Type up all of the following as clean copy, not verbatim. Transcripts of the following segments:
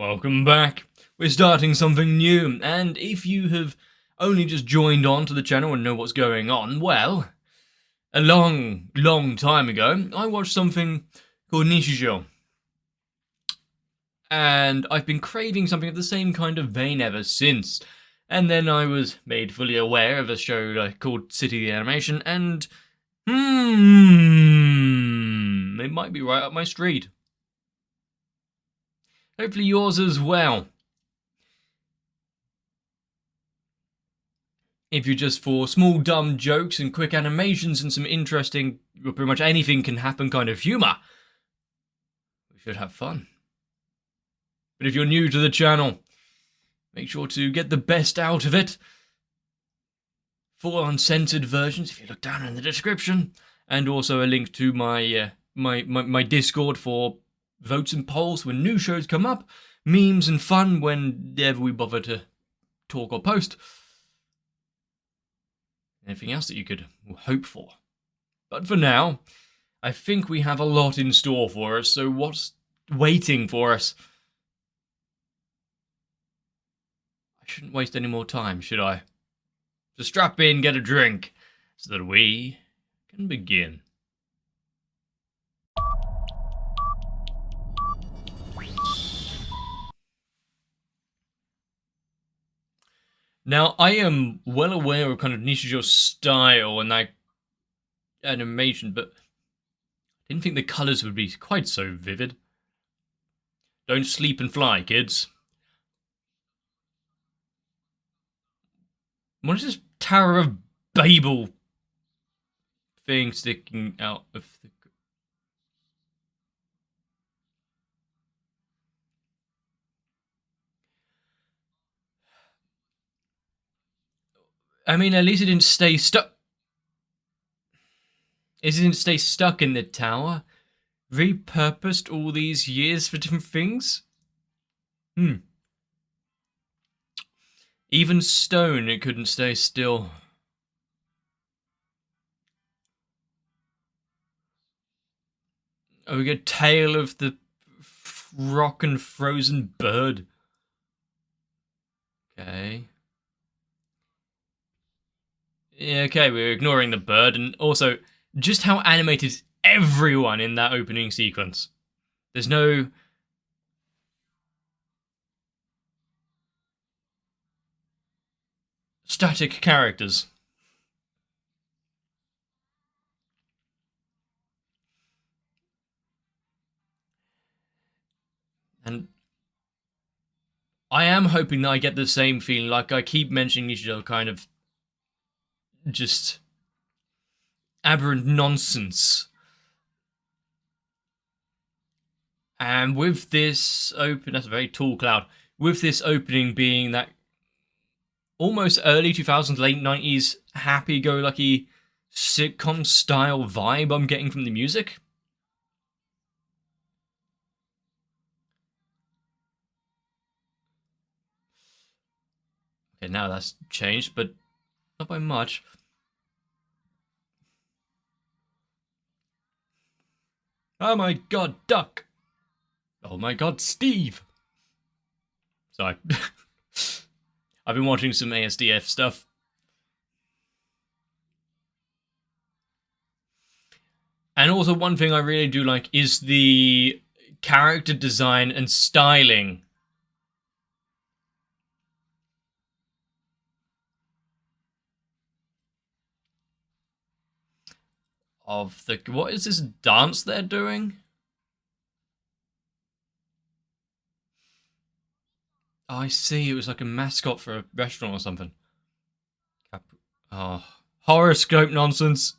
Welcome back. We're starting something new, and if you have only just joined on to the channel and know what's going on, well, a long time ago, I watched something called Nishijou. And I've been craving something of the same kind of vein ever since. And then I was made fully aware of a show called City the Animation, and it might be right up my street. Hopefully yours as well. If you're just for small dumb jokes and quick animations and some interesting, pretty much anything can happen kind of humour, we should have fun. But if you're new to the channel, make sure to get the best out of it. Full uncensored versions, if you look down in the description, and also a link to my my Discord for votes and polls when new shows come up, memes and fun whenever we bother to talk or post. Anything else that you could hope for. But for now, I think we have a lot in store for us, so what's waiting for us? I shouldn't waste any more time, should I? So strap in, get a drink, so that we can begin. Now, I am well aware of kind of Nishijou's style and that animation, but I didn't think the colours would be quite so vivid. Don't sleep and fly, kids. What is this Tower of Babel thing sticking out of the... I mean, at least it didn't stay stuck. It didn't stay stuck in the tower. Repurposed all these years for different things. Even stone, it couldn't stay still. Oh, we get Tale of the Rock and Frozen Bird. Okay. Yeah, okay, we're ignoring the bird, and also just how animated is everyone in that opening sequence. There's no... static characters. And I am hoping that I get the same feeling, like I keep mentioning Nishijou, kind of just aberrant nonsense. And with this open, that's a very tall cloud, with this opening being that almost early 2000s, late 90s, happy-go-lucky sitcom-style vibe I'm getting from the music. Okay, now that's changed, but not by much. Oh my god, Duck! Oh my god, Steve! Sorry. I've been watching some ASDF stuff. And also one thing I really do like is the character design and styling of the... What is this dance they're doing? Oh, I see. It was like a mascot for a restaurant or something. Oh, horoscope nonsense.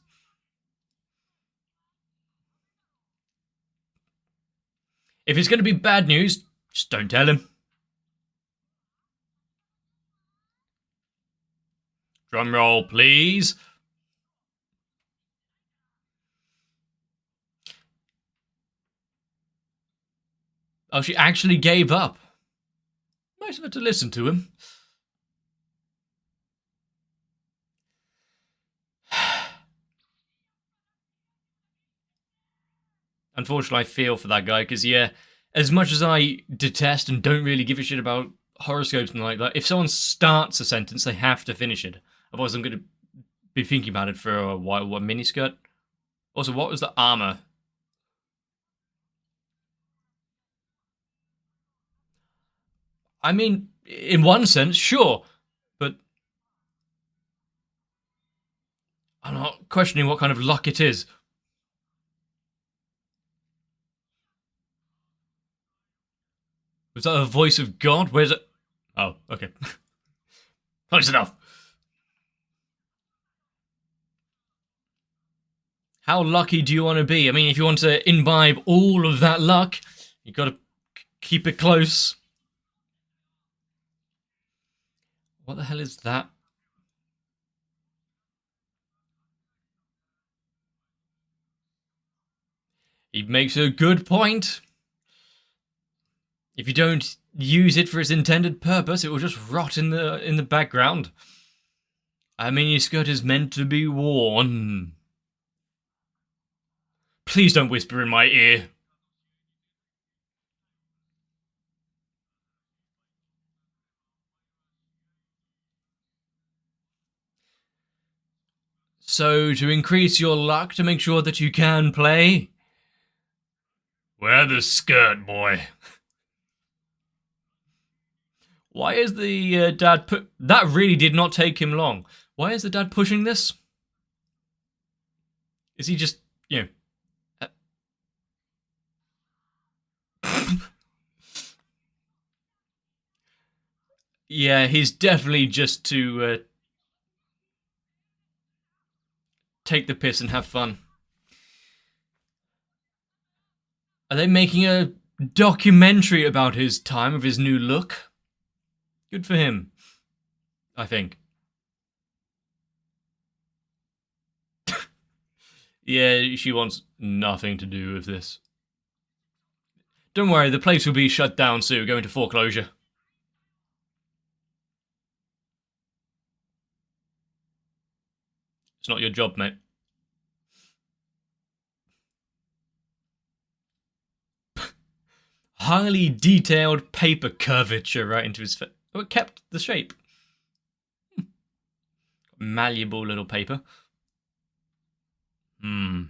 If it's going to be bad news, just don't tell him. Drum roll, please. Oh, she actually gave up. Nice of her to listen to him. Unfortunately, I feel for that guy, because, yeah, as much as I detest and don't really give a shit about horoscopes and like that, if someone starts a sentence, they have to finish it. Otherwise, I'm going to be thinking about it for a while. What, miniskirt? Also, what was the armor? I mean, in one sense, sure, but I'm not questioning what kind of luck it is. Was that a voice of God? Where's it? Oh, okay. Close enough. How lucky do you want to be? I mean, if you want to imbibe all of that luck, you got to keep it close. What the hell is that? He makes a good point. If you don't use it for its intended purpose, it will just rot in the background. I mean, your skirt is meant to be worn. Please don't whisper in my ear. So, to increase your luck, to make sure that you can play, wear the skirt, boy. Why is the dad put... That really did not take him long. Why is the dad pushing this? Is he just, you know... Yeah, he's definitely just to take the piss and have fun. Are they making a documentary about his time of his new look? Good for him, I think. Yeah, she wants nothing to do with this. Don't worry, the place will be shut down soon, go into foreclosure. It's not your job, mate. Highly detailed paper curvature right into his face. Oh, it kept the shape. Malleable little paper. Hmm.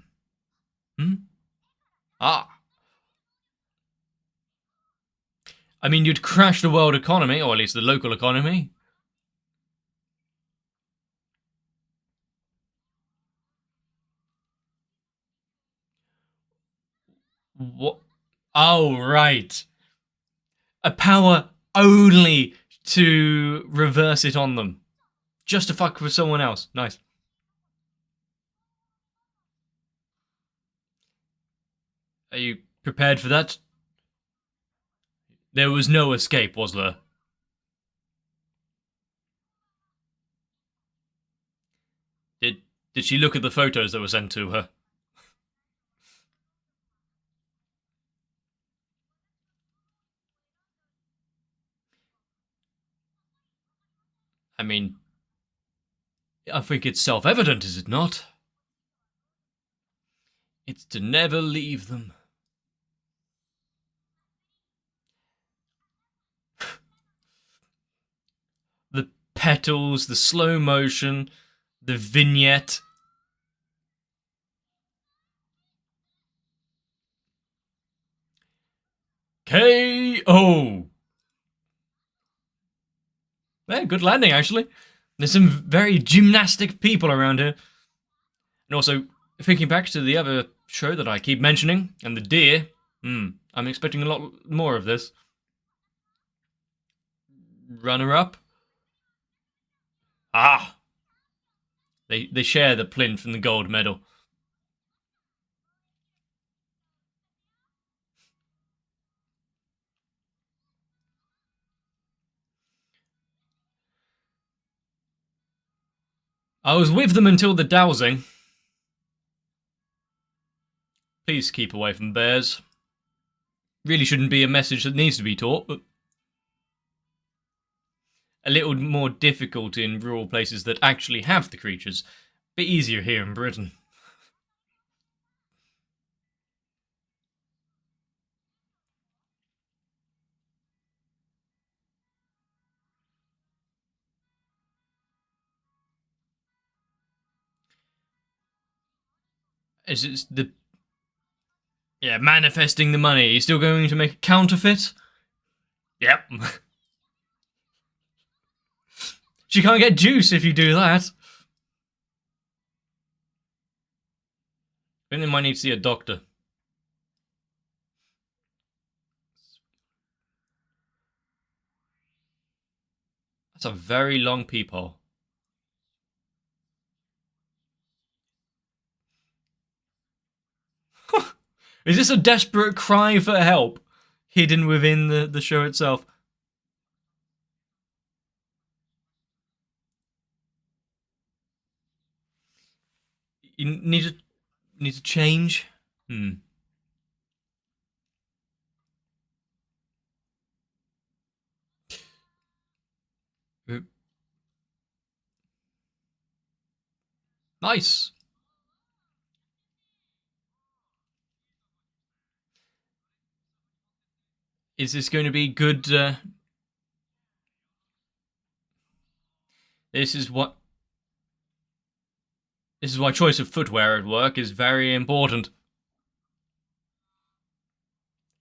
Ah. I mean, you'd crash the world economy, or at least the local economy. What? Oh, right. A power only to reverse it on them. Just to fuck with someone else. Nice. Are you prepared for that? There was no escape, was there? Did she look at the photos that were sent to her? I mean, I think it's self-evident, is it not? It's to never leave them. The petals, the slow motion, the vignette. K.O. Yeah, good landing, actually. There's some very gymnastic people around here. And also, thinking back to the other show that I keep mentioning, and the deer, I'm expecting a lot more of this. Runner-up. Ah! They share the plinth and the gold medal. I was with them until the dowsing. Please keep away from bears. Really shouldn't be a message that needs to be taught, but a little more difficult in rural places that actually have the creatures. Bit easier here in Britain. Is it the... Yeah, manifesting the money. You're still going to make a counterfeit? Yep. She can't get juice if you do that. I think they might need to see a doctor. That's a very long peephole. Is this a desperate cry for help hidden within the show itself? You need to change? Nice. Is this going to be good? This is why choice of footwear at work is very important.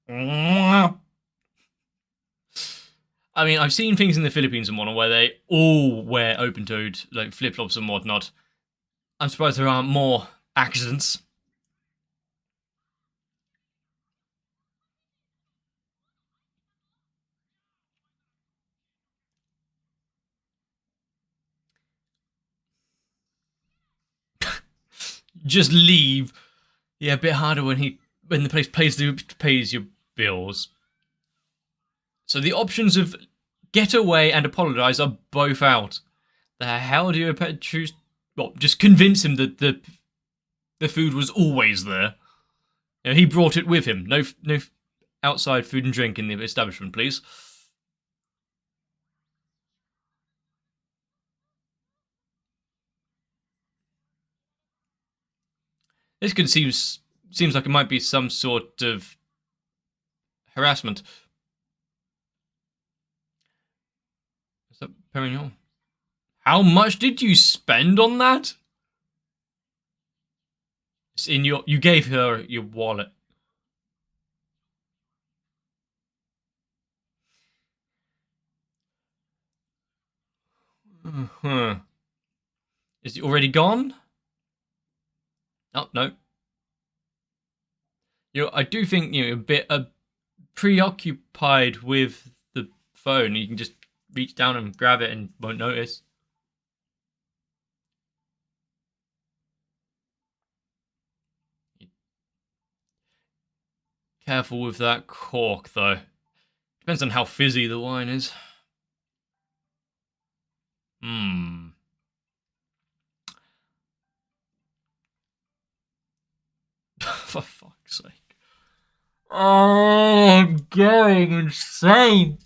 I mean, I've seen things in the Philippines and whatnot where they all wear open-toed, like flip-flops and whatnot. I'm surprised there aren't more accidents. Just leave. Yeah, a bit harder when the place pays your bills. So the options of get away and apologise are both out. The hell do you choose? Well, just convince him that the food was always there. You know, he brought it with him. No outside food and drink in the establishment, please. This could seems like it might be some sort of harassment. What's that, Perignon? How much did you spend on that? It's in you gave her your wallet. Is it already gone? Oh, no. I do think you're a bit preoccupied with the phone. You can just reach down and grab it and won't notice. Careful with that cork, though. Depends on how fizzy the wine is. For fuck's sake. Oh, I'm going insane.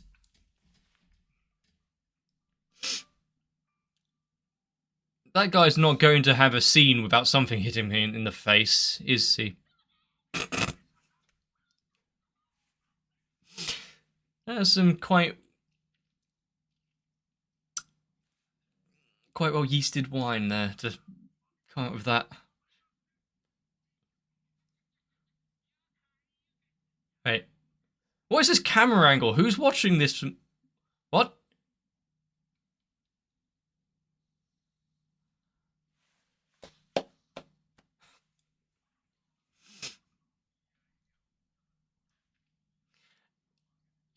That guy's not going to have a scene without something hitting him in the face, is he? That's some quite well yeasted wine there to come up with that. Wait. What is this camera angle? Who's watching this from... What?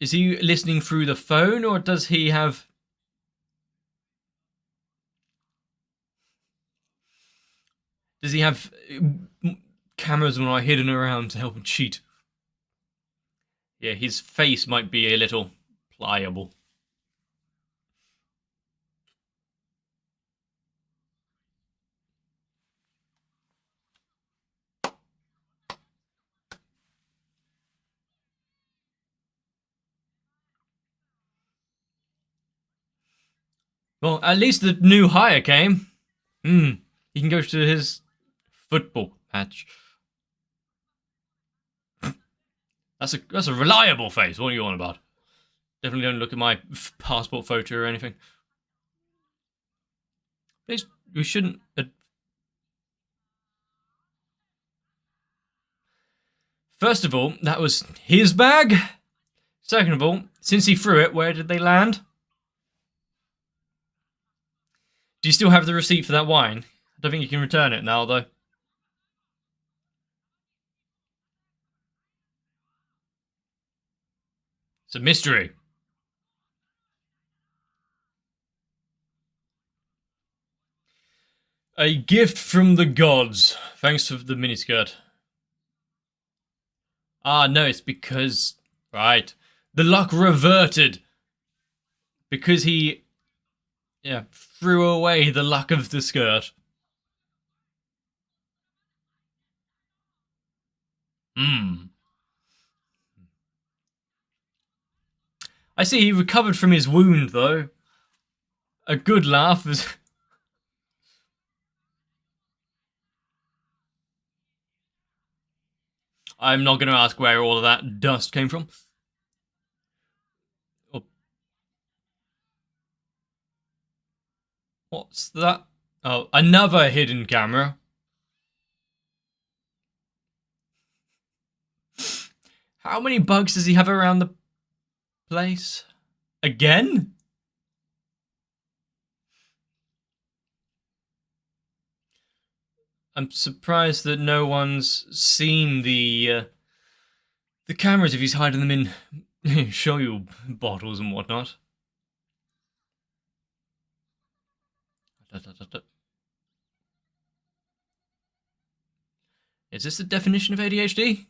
Is he listening through the phone, or does he have... Does he have cameras when I hidden around to help him cheat? Yeah, his face might be a little pliable. Well, at least the new hire came. He can go to his football match. That's a reliable face. What are you on about? Definitely don't look at my passport photo or anything. Please, we shouldn't. First of all, that was his bag. Second of all, since he threw it, where did they land? Do you still have the receipt for that wine? I don't think you can return it now, though. It's a mystery. A gift from the gods. Thanks for the miniskirt. Ah, no, it's because... Right. The luck reverted. Because he... Yeah, threw away the luck of the skirt. I see he recovered from his wound, though. A good laugh is... I'm not going to ask where all of that dust came from. Oh. What's that? Oh, another hidden camera. How many bugs does he have around the place? Again? I'm surprised that no one's seen the cameras if he's hiding them in shoyu bottles and whatnot. Is this the definition of ADHD?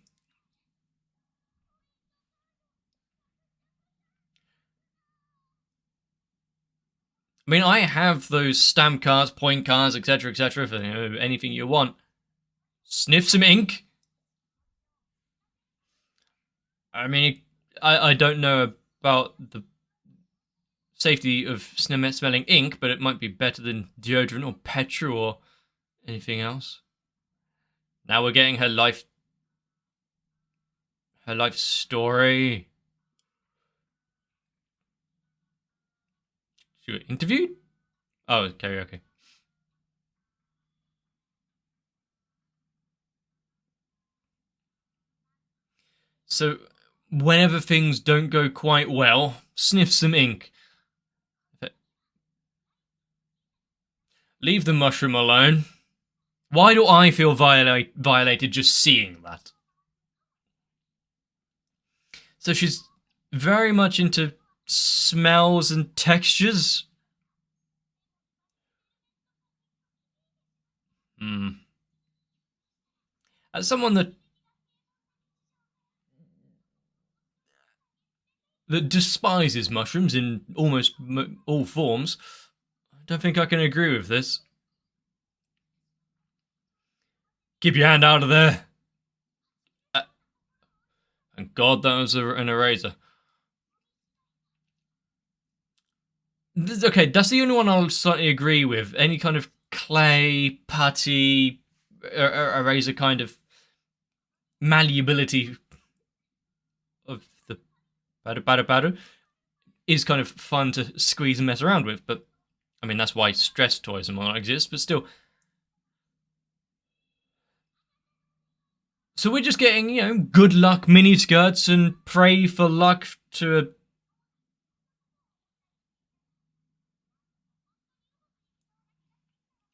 I mean, I have those stamp cards, point cards, etc., for anything you want. Sniff some ink. I mean, I don't know about the safety of smelling ink, but it might be better than deodorant or petrol or anything else. Now we're getting her life story. She got interviewed? Oh, karaoke. So, whenever things don't go quite well, sniff some ink. Leave the mushroom alone. Why do I feel violated just seeing that? So she's very much into smells and textures. As someone that despises mushrooms in almost all forms, I don't think I can agree with this. Keep your hand out of there. Thank God that was an eraser. Okay, that's the only one I'll slightly agree with. Any kind of clay, putty, eraser kind of malleability of the batter is kind of fun to squeeze and mess around with, but I mean, that's why stress toys and whatnot exist, but still. So we're just getting, good luck mini skirts and pray for luck to...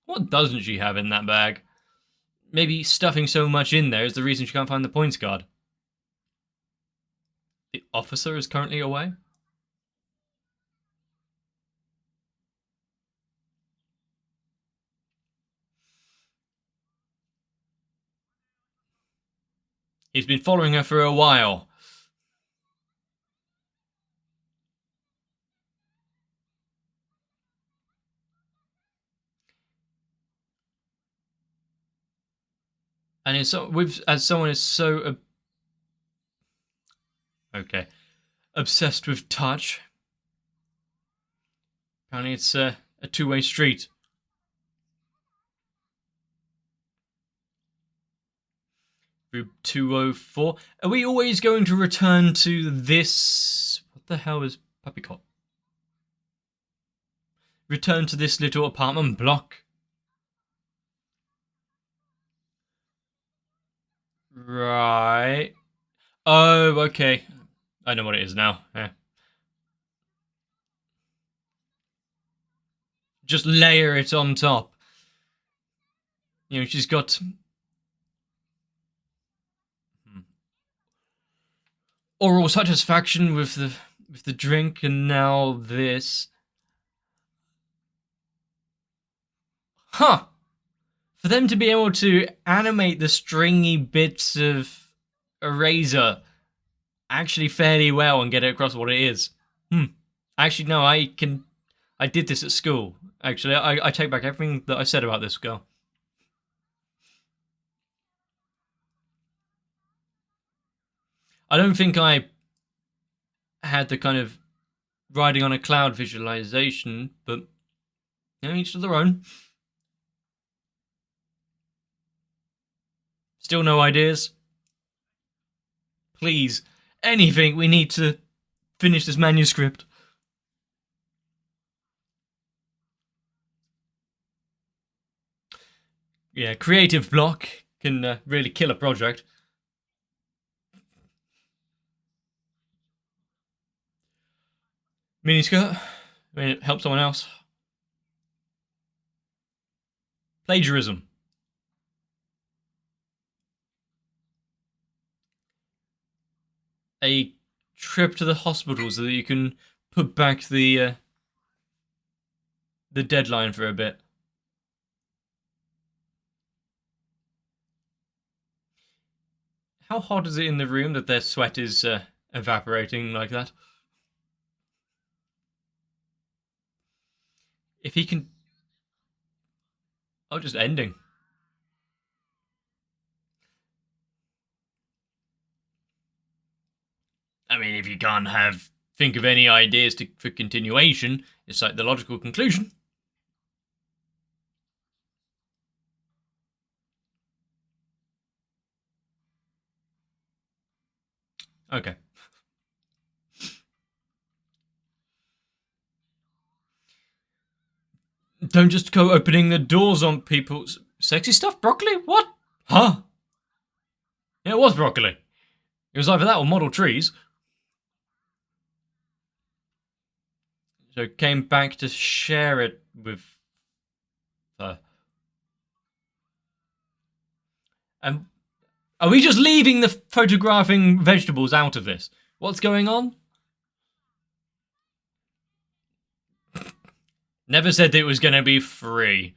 What doesn't she have in that bag? Maybe stuffing so much in there is the reason she can't find the points card. The officer is currently away? He's been following her for a while. And as someone is so obsessed with touch, apparently it's a two-way street. Room 204. Are we always going to return to this? What the hell is Puppycot? Return to this little apartment block. Right. Oh, okay. I know what it is now. Yeah. Just layer it on top. You know, she's got oral satisfaction with the drink, and now this. Huh. For them to be able to animate the stringy bits of Eraser actually fairly well and get it across what it is. Actually, no, I did this at school. Actually, I take back everything that I said about this girl. I don't think I had the kind of riding on a cloud visualization, but you know, each to their own. Still no ideas? Please, anything, we need to finish this manuscript. Yeah, creative block can really kill a project. Miniskirt? I mean, help someone else. Plagiarism. A trip to the hospital so that you can put back the deadline for a bit. How hot is it in the room that their sweat is evaporating like that? If he can... Oh, just ending. I mean, if you can't think of any ideas for continuation, it's like the logical conclusion. Okay. Don't just go opening the doors on people's... Sexy stuff? Broccoli? What? Huh? Yeah, it was broccoli. It was either that or model trees. So came back to share it with her. And are we just leaving the photographing vegetables out of this? What's going on? Never said that it was going to be free.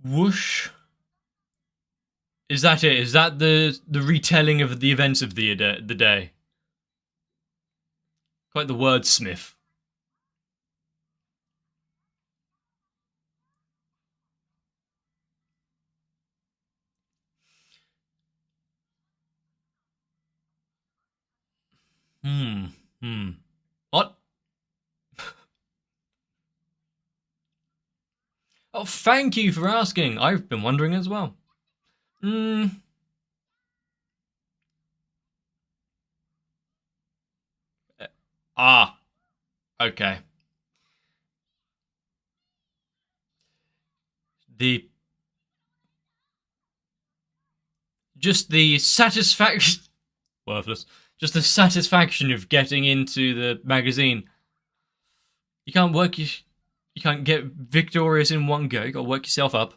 Whoosh. Is that it? Is that the retelling of the events of the day? Quite the wordsmith. What? Oh, thank you for asking. I've been wondering as well. Ah. Okay. Just the satisfaction... Worthless. Just the satisfaction of getting into the magazine. You can't you can't get victorious in one go. You gotta work yourself up.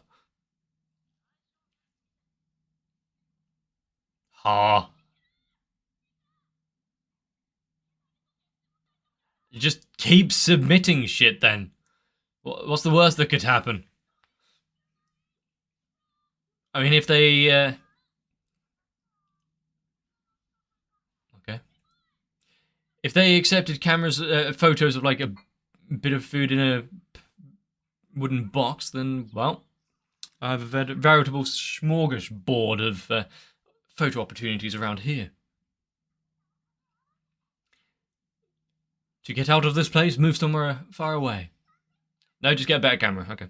Ha. You just keep submitting shit then. What's the worst that could happen? I mean, if they... Okay. If they accepted cameras, photos of like a bit of food in a wooden box, then, well, I have a veritable smorgasbord of photo opportunities around here. To get out of this place, move somewhere far away. No, just get a better camera. Okay.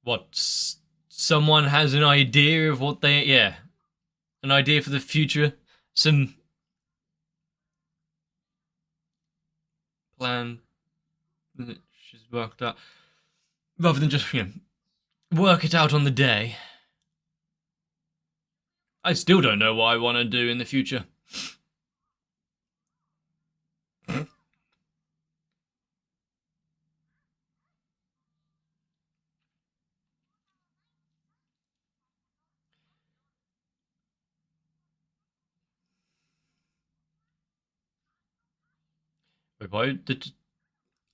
what someone has an idea of what they an idea for the future, some plan that she's worked out, rather than just work it out on the day. I still don't know what I want to do in the future.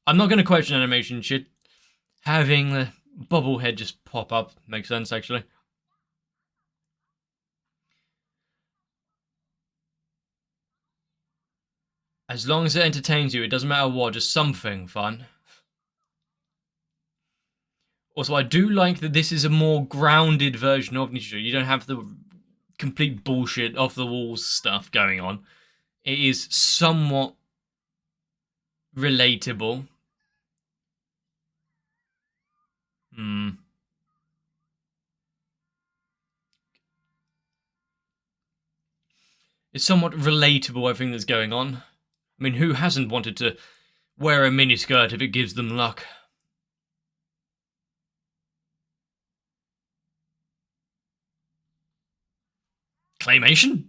I'm not going to question animation shit. Having the bobblehead just pop up makes sense, actually. As long as it entertains you, it doesn't matter what, just something fun. Also, I do like that this is a more grounded version of Nishijou. You don't have the complete bullshit off the walls stuff going on. It is somewhat relatable. It's somewhat relatable, everything that's going on. I mean, who hasn't wanted to wear a miniskirt if it gives them luck? Claymation?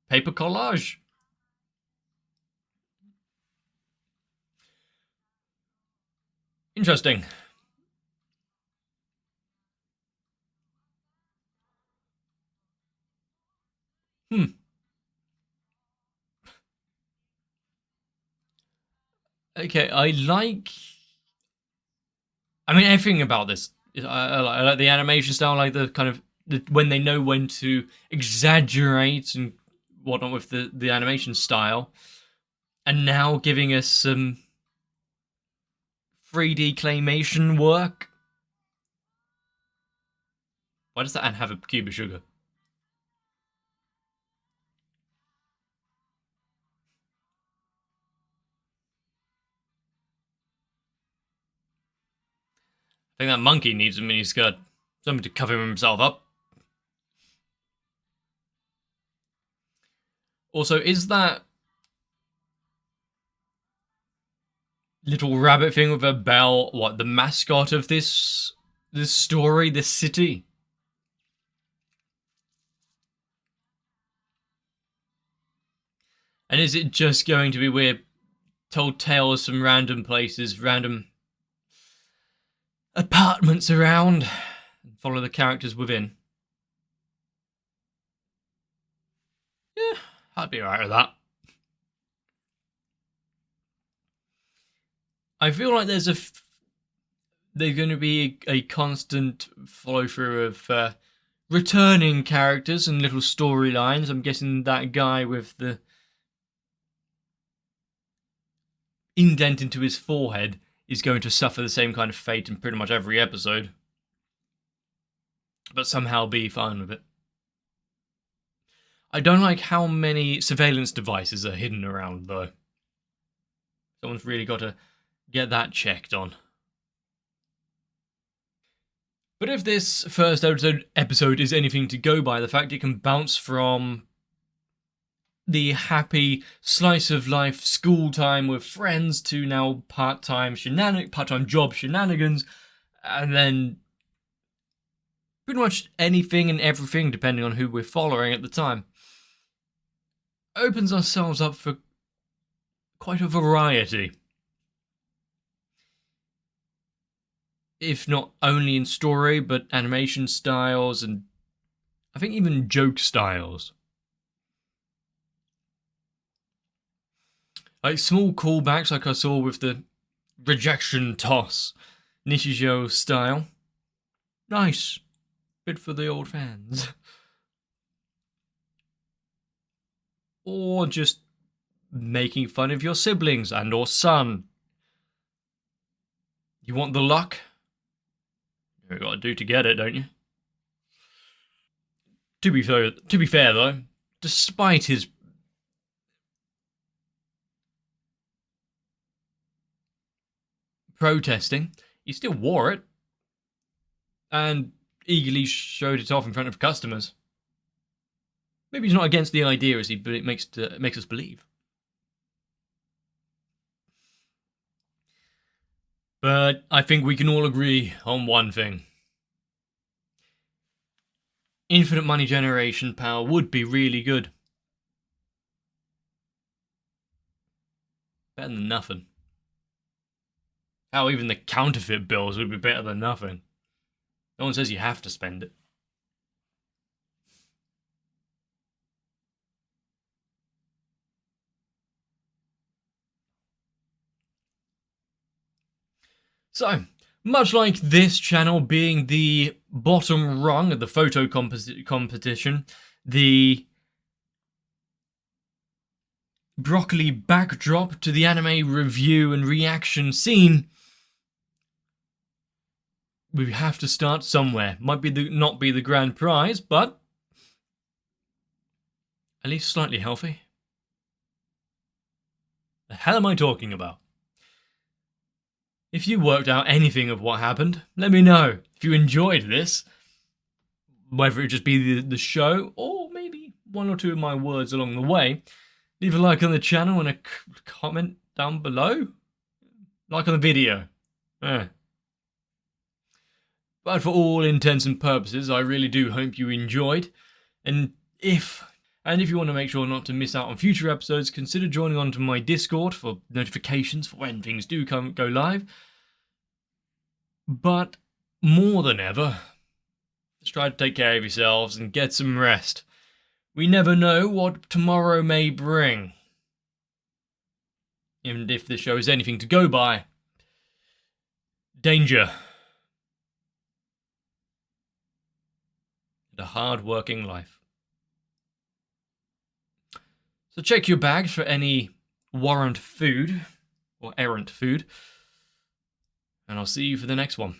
Paper collage? Interesting. Okay, I mean, everything about this. I like the animation style, like the kind of when they know when to exaggerate and whatnot with the animation style, and now giving us some 3D claymation work. Why does that ant have a cube of sugar? I think that monkey needs a miniskirt. Something to cover himself up. Also, is that little rabbit thing with a bell what the mascot of this story, this city? And is it just going to be we're told tales from random places, random apartments around, and follow the characters within? Yeah, I'd be alright with that. I feel like there's going to be a constant follow through of returning characters and little storylines. I'm guessing that guy with the indent into his forehead is going to suffer the same kind of fate in pretty much every episode, but somehow be fine with it. I don't like how many surveillance devices are hidden around, though. Someone's really got to get that checked on. But if this first episode is anything to go by, the fact it can bounce from the happy slice of life school time with friends to now part-time job shenanigans, and then pretty much anything and everything depending on who we're following at the time, opens ourselves up for quite a variety. If not only in story, but animation styles and I think even joke styles. Like small callbacks like I saw with the rejection toss, Nishijou style. Nice. Good for the old fans. Or just making fun of your siblings and or son. You want the luck? You gotta do to get it, don't you? To be fair though, despite his protesting, he still wore it. and eagerly showed it off in front of customers. Maybe he's not against the idea, is he? But it makes us believe. But I think we can all agree on one thing. Infinite money generation power would be really good. Better than nothing. How even the counterfeit bills would be better than nothing. No one says you have to spend it. So, much like this channel being the bottom rung of the photo competition, the broccoli backdrop to the anime review and reaction scene, we have to start somewhere. Might be not be the grand prize, but at least slightly healthy. The hell am I talking about? If you worked out anything of what happened, let me know. If you enjoyed this, whether it just be the show or maybe one or two of my words along the way, leave a like on the channel and a comment down below. Like on the video. But for all intents and purposes, I really do hope you enjoyed. And if you want to make sure not to miss out on future episodes, consider joining onto my Discord for notifications for when things do go live. But more than ever, just try to take care of yourselves and get some rest. We never know what tomorrow may bring. And if this show is anything to go by, danger. And a hard-working life. So check your bags for any warrant food, or errant food, and I'll see you for the next one.